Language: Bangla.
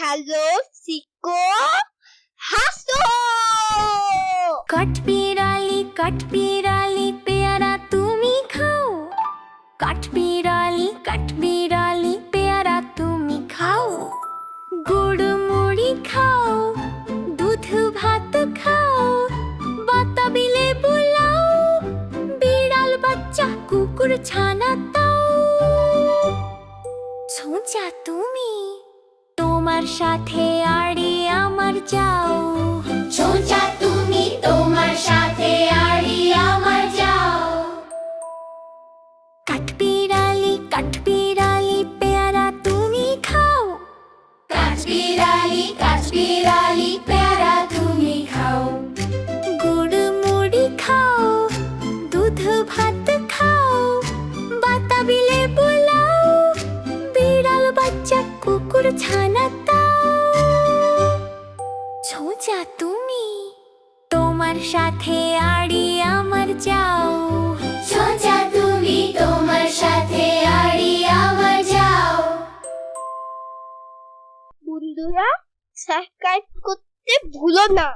খেলো, শিখো, হাসো। কাঠবিড়ালি পেয়ারা তুমি খাও। কাঠবিড়ালি পেয়ারা তুমি খাও। গুড় মুড়ি খাও, দুধ ভাত খাও, বাতাবি লেবু লাও, বিড়াল বাচ্চা কুকুর ছানা তাও। ছোঁচা তুমি, তোমার সাথে আড়ি আমার যাও। ছোঁচা তুমি, তোমার সাথে আড়ি আমার যাও। কাঠবিড়ালি পেয়ারা তুমি খাও। কাঠবিড়ালি পেয়ারা তুমি খাও। গুড় মুড়ি খাও, দুধ ভাত খাও, বাতাবি লেবু লাও, বিড়াল বাচ্চা কুকুর ছানা তাও। ছোঁচা তুমি, তোমার সাথে আড়ি আমার যাও। ছোঁচা তুমি, তোমার সাথে আড়ি আমার যাও। বন্ধুরা, সাবস্ক্রাইব করতে ভুলো না।